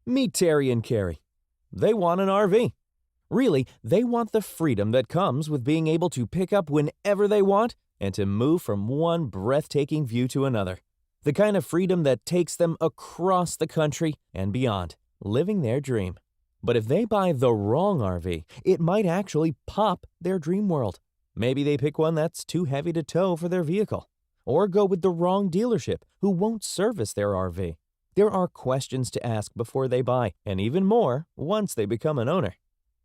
Meet Terry and Carrie. They want an RV. Really, they want the freedom that comes with being able to pick up whenever they want and to move from one breathtaking view to another. The kind of freedom that takes them across the country and beyond, living their dream. But if they buy the wrong RV, it might actually pop their dream world. Maybe they pick one that's too heavy to tow for their vehicle, or go with the wrong dealership who won't service their RV. There are questions to ask before they buy, and even more once they become an owner.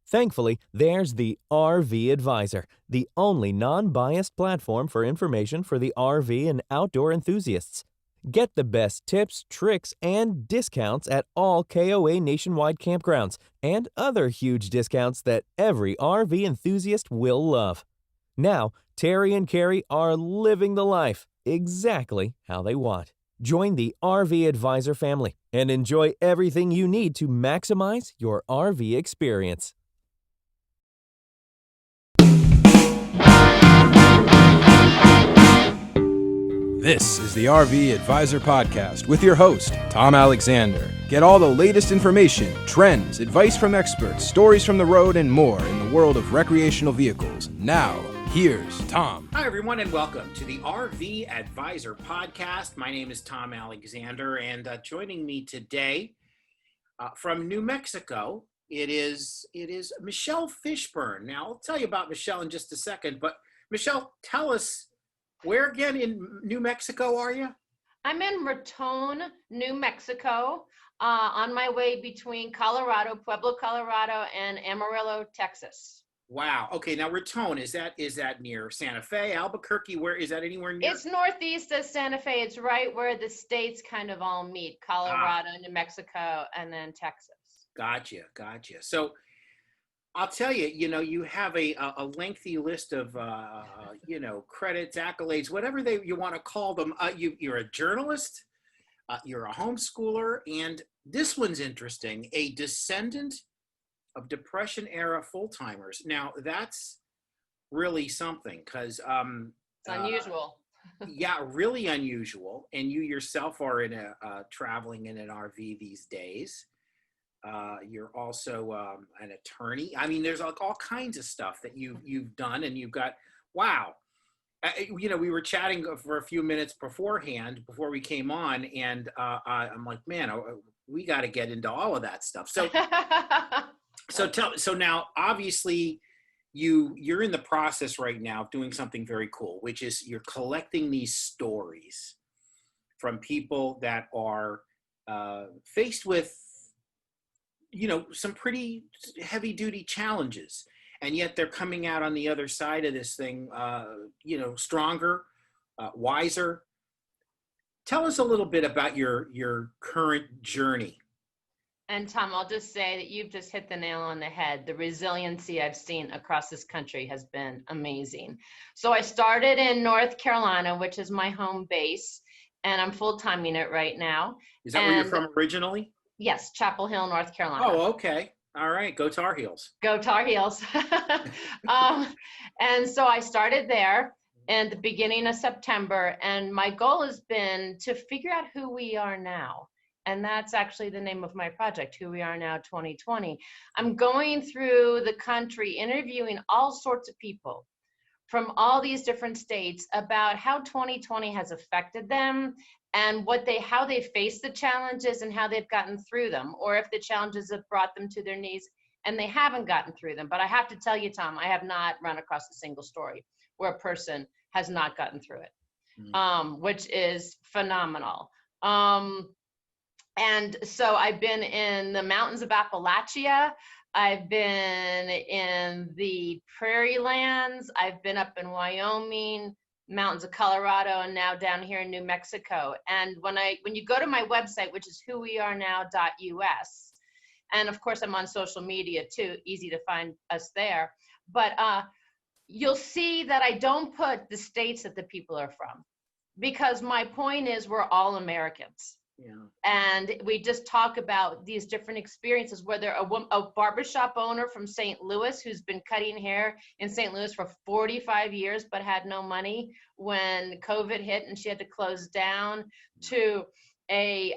Thankfully, there's the RV Advisor, the only non-biased platform for information for the RV and outdoor enthusiasts. Get the best tips, tricks, and discounts at all KOA nationwide campgrounds and other huge discounts that every RV enthusiast will love. Now, Terry and Carrie are living the life exactly how they want. Join the RV Advisor family and enjoy everything you need to maximize your RV experience. This is the RV Advisor Podcast with your host, Tom Alexander. Get all the latest information, trends, advice from experts, stories from the road, and more in the world of recreational vehicles. Now, here's Tom. Hi, everyone, and welcome to the RV Advisor Podcast. My name is Tom Alexander, and joining me today from New Mexico, it is Michelle Fishburne. Now, I'll tell you about Michelle in just a second, but Michelle, tell us, where again in New Mexico are you? I'm in Raton, New Mexico, on my way between Colorado, Pueblo, Colorado, and Amarillo, Texas. Wow. Okay. Now, Raton, is that near Santa Fe, Albuquerque? Where is that? Anywhere near? It's northeast of Santa Fe. It's right where the states kind of all meet: Colorado, New Mexico, and then Texas. Gotcha. So, I'll tell you, you have a lengthy list of, credits, accolades, whatever you want to call them. You're a journalist, you're a homeschooler, and this one's interesting, a descendant of Depression-era full-timers. Now, that's really something because... it's unusual. Yeah, really unusual. And you yourself are traveling in an RV these days. You're also an attorney. I mean, there's all kinds of stuff that you've done, and you've got, wow. We were chatting for a few minutes beforehand, before we came on, and I'm like, man, we got to get into all of that stuff. So now, obviously, you're in the process right now of doing something very cool, which is you're collecting these stories from people that are faced with some pretty heavy duty challenges, and yet they're coming out on the other side of this thing, stronger, wiser. Tell us a little bit about your current journey. And Tom, I'll just say that you've just hit the nail on the head. The resiliency I've seen across this country has been amazing. So I started in North Carolina, which is my home base, and I'm full-timing it right now. Is that where you're from originally? Yes, Chapel Hill, North Carolina. Oh, okay. All right. Go Tar Heels. Go Tar Heels. And so I started there in the beginning of September, and my goal has been to figure out who we are now. And that's actually the name of my project, Who We Are Now 2020. I'm going through the country interviewing all sorts of people from all these different states about how 2020 has affected them and how they face the challenges and how they've gotten through them, or if the challenges have brought them to their knees and they haven't gotten through them. But I have to tell you, Tom, I have not run across a single story where a person has not gotten through it, which is phenomenal. And so I've been in the mountains of Appalachia. I've been in the prairie lands. I've been up in Wyoming, mountains of Colorado, and now down here in New Mexico. And when you go to my website, which is whowearenow.us, and of course I'm on social media too, easy to find us there, but you'll see that I don't put the states that the people are from, because my point is we're all Americans. Yeah. And we just talk about these different experiences, whether a barbershop owner from St. Louis who's been cutting hair in St. Louis for 45 years but had no money when COVID hit and she had to close down, to a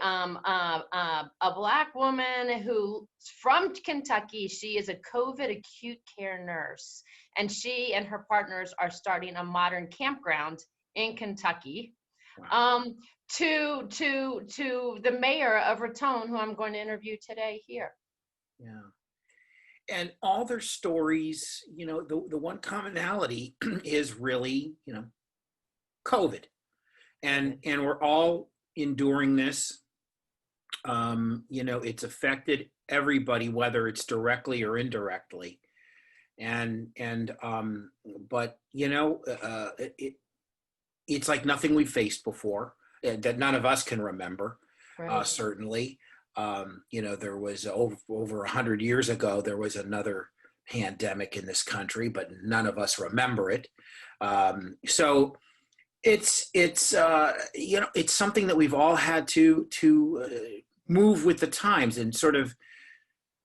Black woman who's from Kentucky. She is a COVID acute care nurse, and she and her partners are starting a modern campground in Kentucky. Wow. To the mayor of Raton, who I'm going to interview today here. Yeah. And all their stories, the one commonality is really, COVID. And we're all enduring this. It's affected everybody, whether it's directly or indirectly. But it's like nothing we've faced before, that none of us can remember. Right. Certainly. There was over 100 years ago, there was another pandemic in this country, but none of us remember it. So it's something that we've all had to move with the times and sort of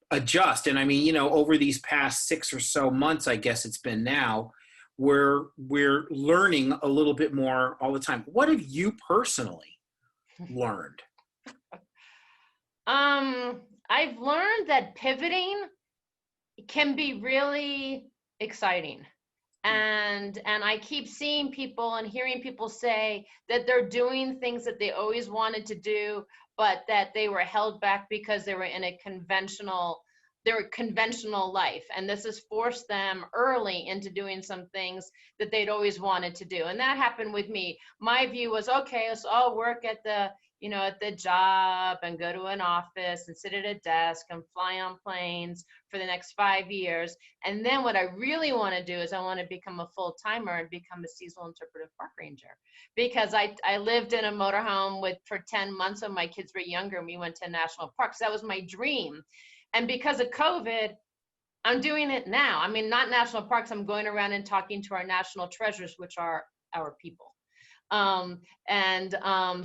adjust. And I mean, over these past 6 or so months, I guess it's been now, we're learning a little bit more all the time. What have you personally learned? I've learned that pivoting can be really exciting. And I keep seeing people and hearing people say that they're doing things that they always wanted to do, but that they were held back because they were in a conventional life. And this has forced them early into doing some things that they'd always wanted to do. And that happened with me. My view was, okay, so I'll work at the job and go to an office and sit at a desk and fly on planes for the next 5 years. And then what I really want to do is I want to become a full-timer and become a seasonal interpretive park ranger. Because I lived in a motorhome for 10 months when my kids were younger and we went to national parks. That was my dream. And because of COVID, I'm doing it now. I mean, not national parks. I'm going around and talking to our national treasures, which are our people. So I'm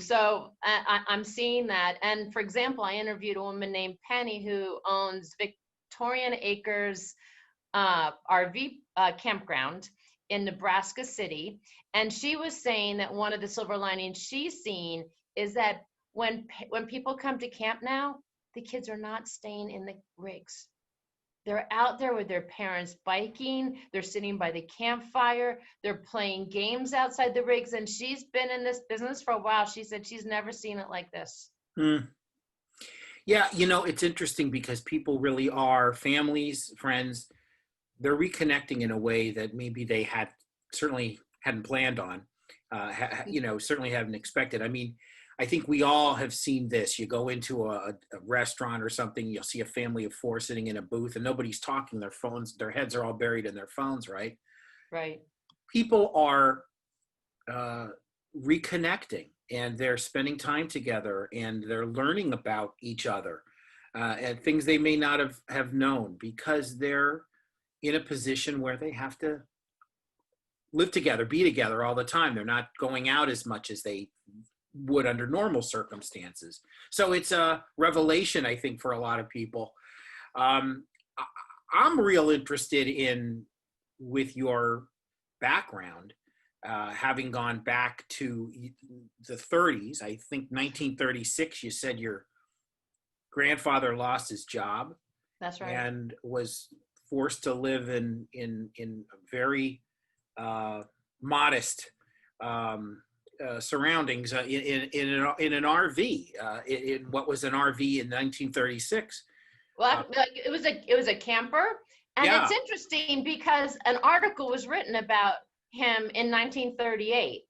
seeing that. And for example, I interviewed a woman named Penny who owns Victorian Acres RV campground in Nebraska City. And she was saying that one of the silver linings she's seen is that when people come to camp now, the kids are not staying in the rigs. They're out there with their parents biking. They're sitting by the campfire. They're playing games outside the rigs. And she's been in this business for a while. She said she's never seen it like this. Yeah, it's interesting because people really are, families, friends, they're reconnecting in a way that maybe they certainly hadn't planned on, certainly hadn't expected. I mean, I think we all have seen this. You go into a restaurant or something, you'll see a family of 4 sitting in a booth and nobody's talking. Their heads are all buried in their phones, right? Right. People are reconnecting and they're spending time together and they're learning about each other and things they may not have known because they're in a position where they have to live together, be together all the time. They're not going out as much as they would under normal circumstances. So it's a revelation, I think, for a lot of people. I'm real interested with your background, having gone back to the 30s. I think 1936, you said your grandfather lost his job. That's right. And was forced to live in very modest surroundings in an RV, in what was an RV in 1936. Well, it was a camper, and Yeah. It's interesting because an article was written about him in 1938,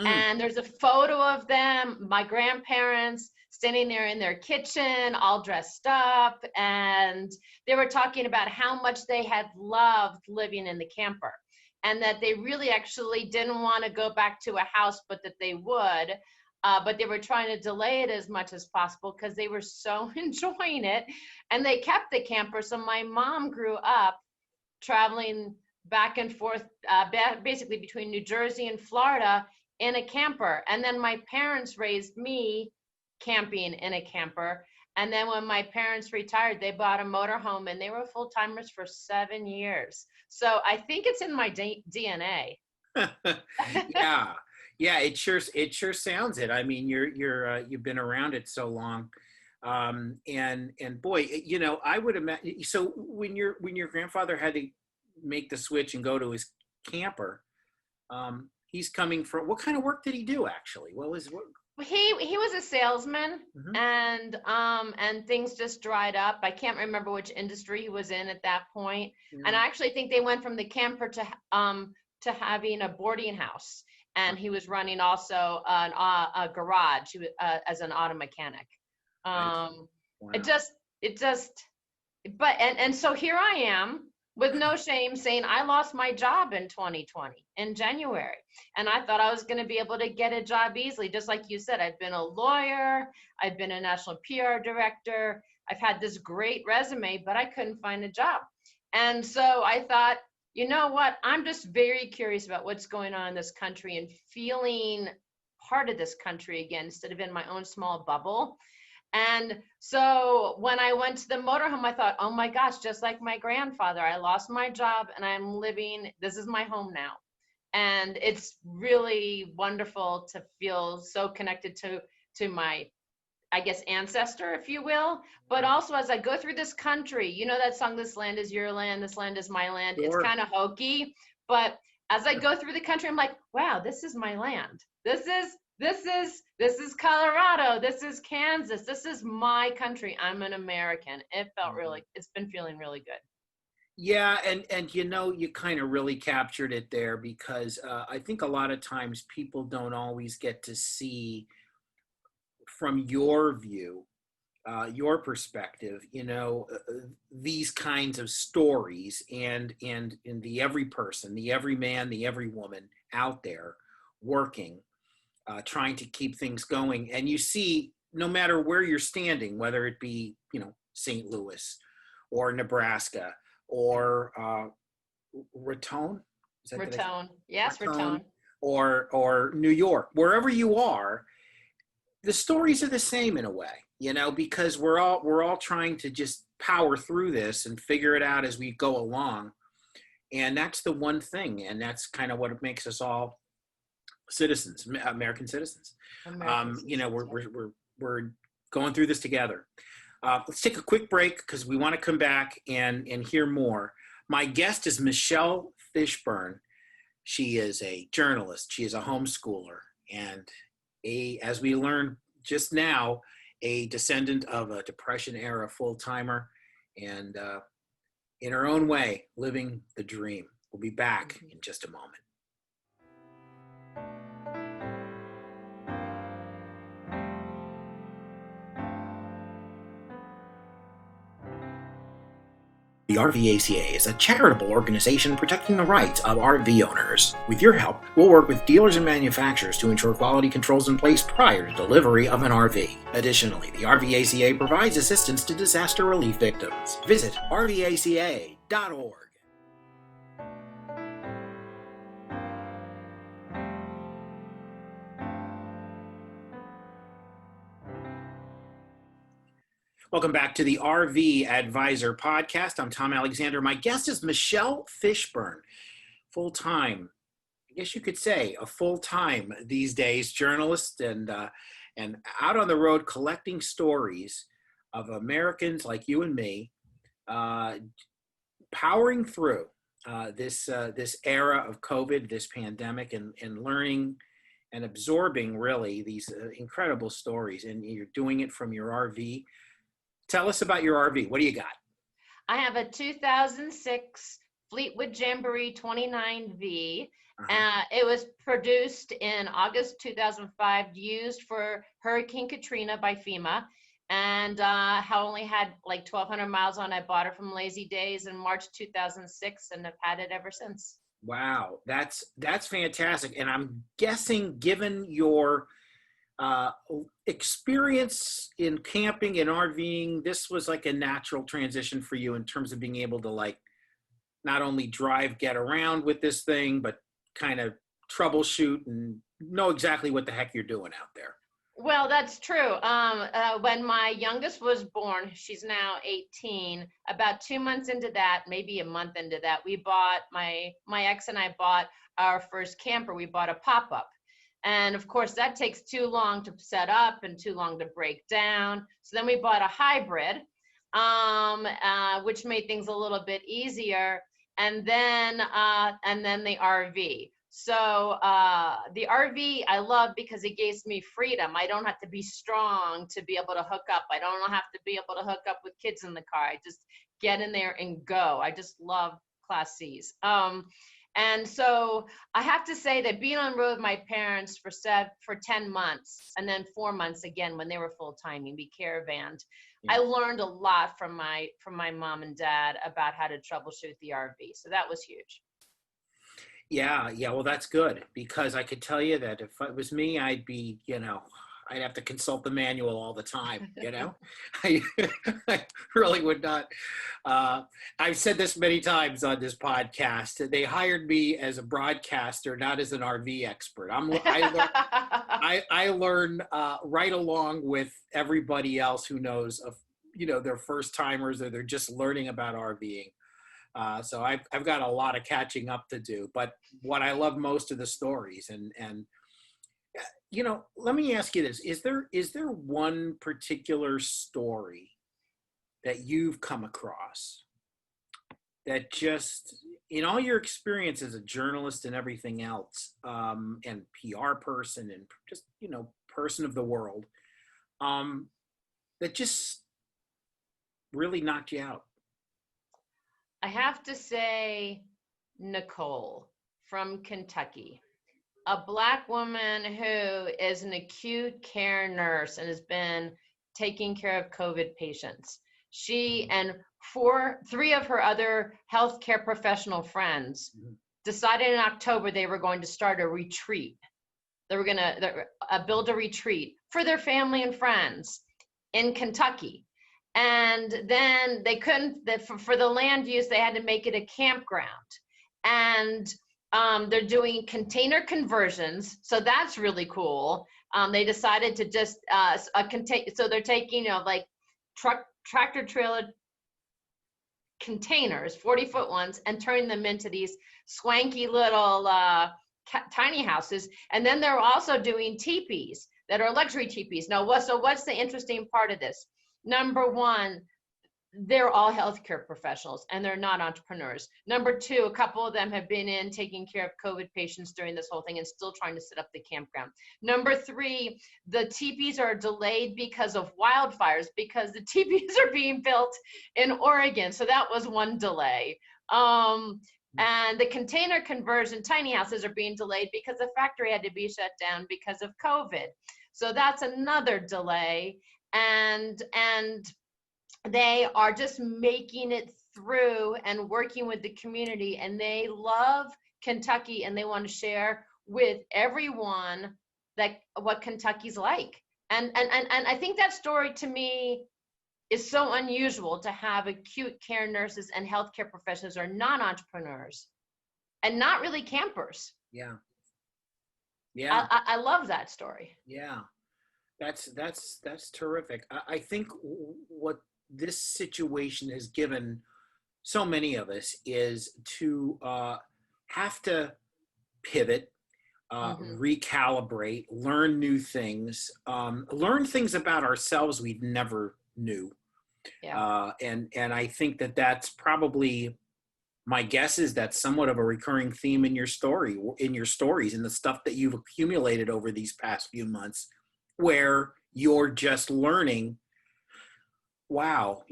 and there's a photo of them, my grandparents standing there in their kitchen, all dressed up, and they were talking about how much they had loved living in the camper. And that they really actually didn't want to go back to a house, but that they would. But they were trying to delay it as much as possible because they were so enjoying it. And they kept the camper. So my mom grew up traveling back and forth, basically between New Jersey and Florida in a camper. And then my parents raised me camping in a camper. And then when my parents retired, they bought a motorhome and they were full-timers for 7 years. So I think it's in my DNA. Yeah, it sure sounds it. I mean, you've been around it so long, and boy, I would imagine. So when your grandfather had to make the switch and go to his camper, he's coming from what kind of work did he do actually? What was what? He was a salesman, Mhm. and things just dried up. I can't remember which industry he was in at that point. And Yeah. I actually think they went from the camper to having a boarding house, and he was running also a garage as an auto mechanic. I, Um, it wow. just it just but and so here I am with no shame saying I lost my job in 2020 in January. And I thought I was going to be able to get a job easily. Just like you said, I've been a lawyer, I've been a national PR director, I've had this great resume, but I couldn't find a job. And so I thought, you know what? I'm just very curious about what's going on in this country and feeling part of this country again instead of in my own small bubble. And so when I went to the motorhome, I thought, oh my gosh, just like my grandfather, I lost my job and I'm living, this is my home now. And it's really wonderful to feel so connected to my, I guess, ancestor, if you will. But also as I go through this country, you know that song, This Land Is Your Land, This Land Is My Land. It's Sure. kind of hokey, but as I go through the country, I'm like, wow, this is my land. This is Colorado. This is Kansas. This is my country. I'm an American. It's been feeling really good. Yeah, and you kind of really captured it there because I think a lot of times people don't always get to see from your view, your perspective, these kinds of stories and in the every person, the every man, the every woman out there working, trying to keep things going. And you see, no matter where you're standing, whether it be, St. Louis or Nebraska or Raton, is that did I say? Raton. Yes, Raton Raton. or New York, wherever you are, the stories are the same in a way, because we're all trying to just power through this and figure it out as we go along. And that's the one thing, and that's kind of what makes us all citizens, American citizens. American We're, citizens. we're we're we're going through this together. Let's take a quick break because we want to come back and hear more. My guest is Michelle Fishburne. She is a journalist. She is a homeschooler, and as we learned just now, a descendant of a Depression era full timer, and in her own way, living the dream. We'll be back in just a moment. The RVACA is a charitable organization protecting the rights of RV owners. With your help, we'll work with dealers and manufacturers to ensure quality controls in place prior to delivery of an RV. Additionally, the RVACA provides assistance to disaster relief victims. Visit rvaca.org. Welcome back to the RV Advisor podcast. I'm Tom Alexander. My guest is Michelle Fishburne, full-time, I guess you could say, a full-time these days journalist and out on the road collecting stories of Americans like you and me, powering through this era of COVID, this pandemic, and learning and absorbing really these incredible stories. And you're doing it from your RV. Tell us about your RV. What do you got? I have a 2006 Fleetwood Jamboree 29V. It was produced in August 2005, used for Hurricane Katrina by FEMA, and only had like 1,200 miles on. I bought it from Lazy Days in March 2006 and have had it ever since. Wow, that's fantastic. And I'm guessing, given your experience in camping and RVing, this was like a natural transition for you in terms of being able to like not only drive, get around with this thing, but kind of troubleshoot and know exactly what the heck you're doing out there. Well, that's true. When my youngest was born, she's now 18, about 2 months into that, maybe a month into that, we bought, my ex and I bought our first camper. We bought a pop-up. And of course, that takes too long to set up and too long to break down. So then we bought a hybrid, which made things a little bit easier. And then the RV. So the RV I love because it gives me freedom. I don't have to be strong to be able to hook up. I don't have to be able to hook up with kids in the car. I just get in there and go. I just love Class C's. And so I have to say that being on the road with my parents for 10 months and then 4 months again when they were full-time and we caravanned, I learned a lot from my mom and dad about how to troubleshoot the RV. So that was huge. Yeah. Well, that's good, because I could tell you that if it was me, I'd be, I'd have to consult the manual all the time, I really would not. I've said this many times on this podcast. They hired me as a broadcaster, not as an RV expert. I learn right along with everybody else who knows of, they're first timers or they're just learning about RVing. So I've got a lot of catching up to do, but what I love most are the stories. And let me ask you this. Is there one particular story that you've come across that just, in all your experience as a journalist and everything else, and PR person and just, person of the world, that just really knocked you out? I have to say Nicole from Kentucky, a Black woman who is an acute care nurse and has been taking care of COVID patients. She and three of her other healthcare professional friends decided in October they were going to start a retreat. They were going to build a retreat for their family and friends in Kentucky. And then they couldn't, for the land use, they had to make it a campground. And they're doing container conversions. So that's really cool. They decided to just, so they're taking, like tractor trailer containers, 40-foot ones, and turning them into these swanky little tiny houses. And then they're also doing teepees that are luxury teepees. Now, what's the interesting part of this? Number one, they're all healthcare professionals and they're not entrepreneurs. Number two, a couple of them have been in taking care of COVID patients during this whole thing and still trying to set up the campground. Number three, the teepees are delayed because of wildfires, because the teepees are being built in Oregon. So that was one delay. And the container conversion tiny houses are being delayed because the factory had to be shut down because of COVID. So that's another delay. And they are just making it through and working with the community, and they love Kentucky and they want to share with everyone what Kentucky's like. And I think that story to me is so unusual, to have acute care nurses and healthcare professionals are non-entrepreneurs and not really campers. Yeah. I love that story. Yeah. That's terrific. I think what this situation has given so many of us is to have to pivot, recalibrate, learn new things, learn things about ourselves we've never knew. Yeah. And I think that's probably, my guess is that's somewhat of a recurring theme in your stories, in the stuff that you've accumulated over these past few months, where you're just learning, wow,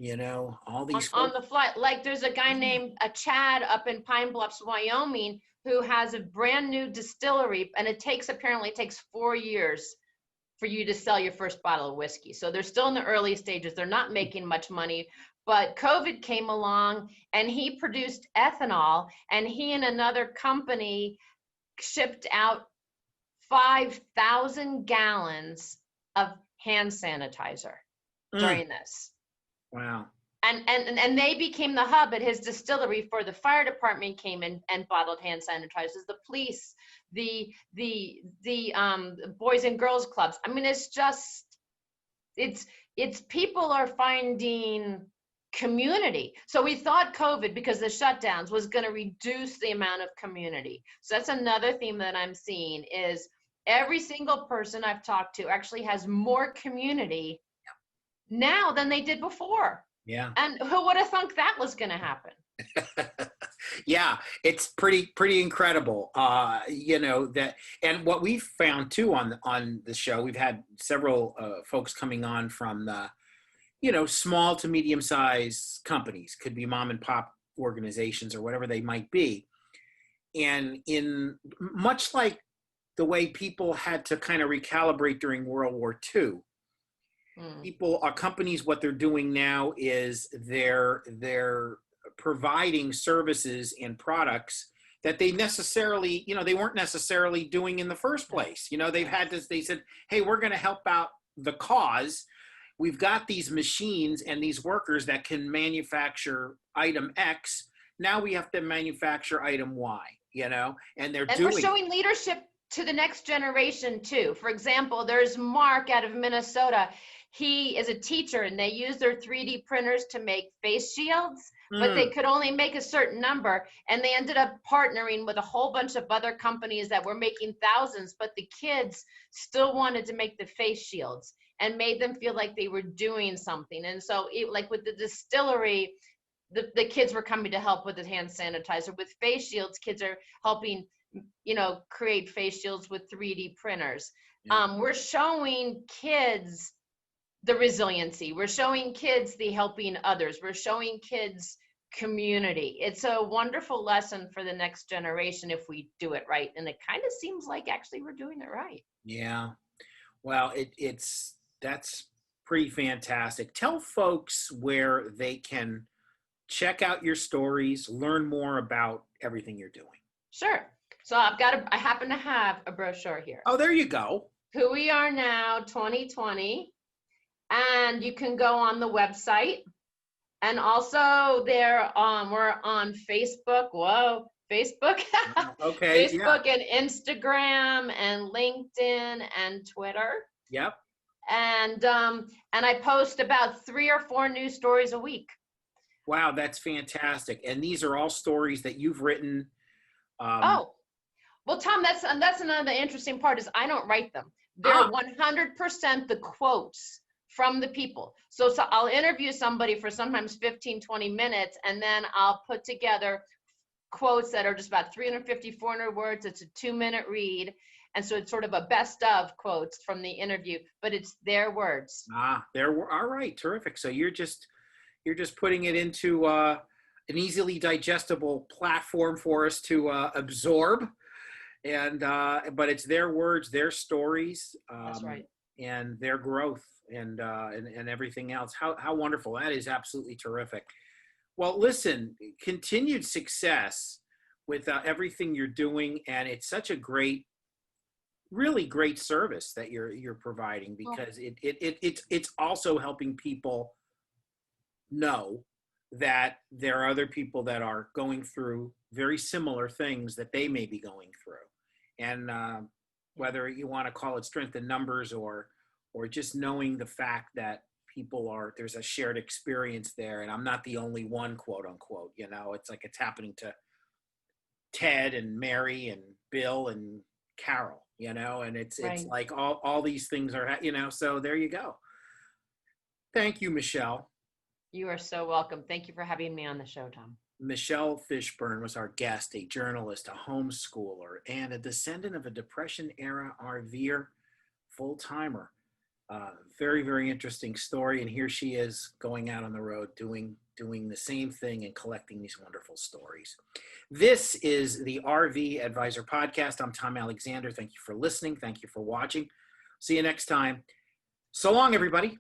all these on the fly. Like there's a guy named Chad up in Pine Bluffs, Wyoming, who has a brand new distillery, and apparently takes 4 years for you to sell your first bottle of whiskey. So they're still in the early stages. They're not making much money, but COVID came along and he produced ethanol, and he and another company shipped out 5,000 gallons of hand sanitizer during this. Wow. And they became the hub at his distillery for the fire department came in and bottled hand sanitizers, the police, the boys and girls clubs. I mean, it's people are finding community. So we thought COVID, because the shutdowns, was going to reduce the amount of community. So that's another theme that I'm seeing is Every single person I've talked to actually has more community now than they did before. Yeah. And who would have thunk that was going to happen? Yeah, it's pretty incredible. That, and what we've found too on the show, we've had several folks coming on from the, small to medium sized companies, could be mom and pop organizations or whatever they might be. And in much like the way people had to kind of recalibrate during World War II, companies, what they're doing now is they're providing services and products that they necessarily, they weren't necessarily doing in the first place. They said, hey, we're going to help out the cause. We've got these machines and these workers that can manufacture item X. Now we have to manufacture item Y, and we're showing leadership to the next generation too. For example, there's Mark out of Minnesota. He is a teacher and they use their 3D printers to make face shields, but they could only make a certain number. And they ended up partnering with a whole bunch of other companies that were making thousands, but the kids still wanted to make the face shields and made them feel like they were doing something. And so like with the distillery, the kids were coming to help with the hand sanitizer. With face shields, kids are helping, create face shields with 3D printers. Yeah. We're showing kids the resiliency. We're showing kids the helping others. We're showing kids community. It's a wonderful lesson for the next generation if we do it right. And it kind of seems like actually we're doing it right. Yeah. Well, that's pretty fantastic. Tell folks where they can check out your stories, learn more about everything you're doing. Sure. So I happen to have a brochure here. Oh, there you go. Who We Are Now 2020. And you can go on the website. And also we're on Facebook. Whoa, Facebook. Okay. Facebook and Instagram and LinkedIn and Twitter. Yep. And I post about 3 or 4 news stories a week. Wow, that's fantastic. And these are all stories that you've written. Well, Tom, that's another interesting part is I don't write them. They're 100% the quotes from the people. So I'll interview somebody for sometimes 15, 20 minutes, and then I'll put together quotes that are just about 350, 400 words. It's a 2-minute read. And so it's sort of a best of quotes from the interview, but it's their words. All right. Terrific. So you're just putting it into an easily digestible platform for us to absorb. And, but it's their words, their stories, That's right. And their growth and everything else. How wonderful. That is absolutely terrific. Well, listen, continued success with everything you're doing. And it's such a really great service that you're providing, because it's also helping people know that there are other people that are going through very similar things that they may be going through. And whether you want to call it strength in numbers or just knowing the fact that there's a shared experience there, and I'm not the only one, quote unquote, it's like it's happening to Ted and Mary and Bill and Carol, and it's like all these things are, so there you go. Thank you, Michelle. You are so welcome. Thank you for having me on the show, Tom. Michelle Fishburne was our guest, a journalist, a homeschooler, and a descendant of a Depression-era RVer, full-timer. Very, very interesting story. And here she is going out on the road doing the same thing and collecting these wonderful stories. This is the RV Advisor Podcast. I'm Tom Alexander. Thank you for listening. Thank you for watching. See you next time. So long, everybody.